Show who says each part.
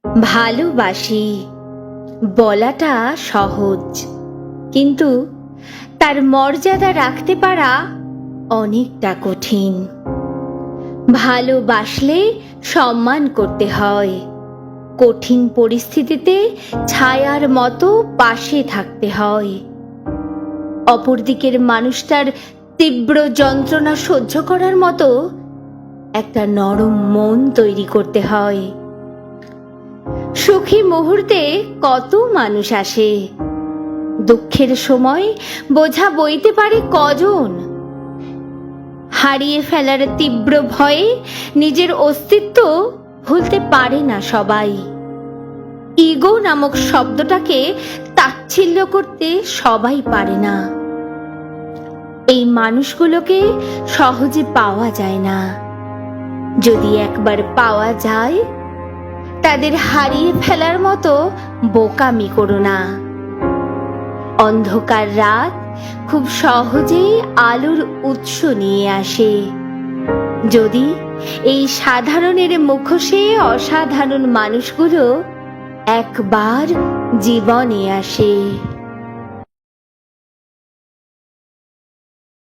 Speaker 1: ভালোবাসি বলাটা সহজ, কিন্তু তার মর্যাদা রাখতে পারা অনেকটা কঠিন। ভালোবাসলে সম্মান করতে হয়, কঠিন পরিস্থিতিতে ছায়ার মতো পাশে থাকতে হয়। অপরদিকের মানুষটার তীব্র যন্ত্রণা সহ্য করার মতো একটা নরম মন তৈরি করতে হয়। সুখী মুহূর্তে কত মানুষ আসে, দুঃখের সময় বোঝা বইতে পারে কজন? হারিয়ে ফেলার তীব্র ভয়ে নিজের অস্তিত্ব ভুলতে পারে না সবাই। ইগো নামক শব্দটাকে তাচ্ছিল্য করতে সবাই পারে না। এই মানুষগুলোকে সহজে পাওয়া যায় না। যদি একবার পাওয়া যায়, তাদের হারিয়ে ফেলার মতো বোকামি করো না। অন্ধকার রাত খুব সহজেই আলোর উৎস নিয়ে আসে, যদি এই সাধারণের মুখোশে অসাধারণ মানুষগুলো একবার জীবনে আসে।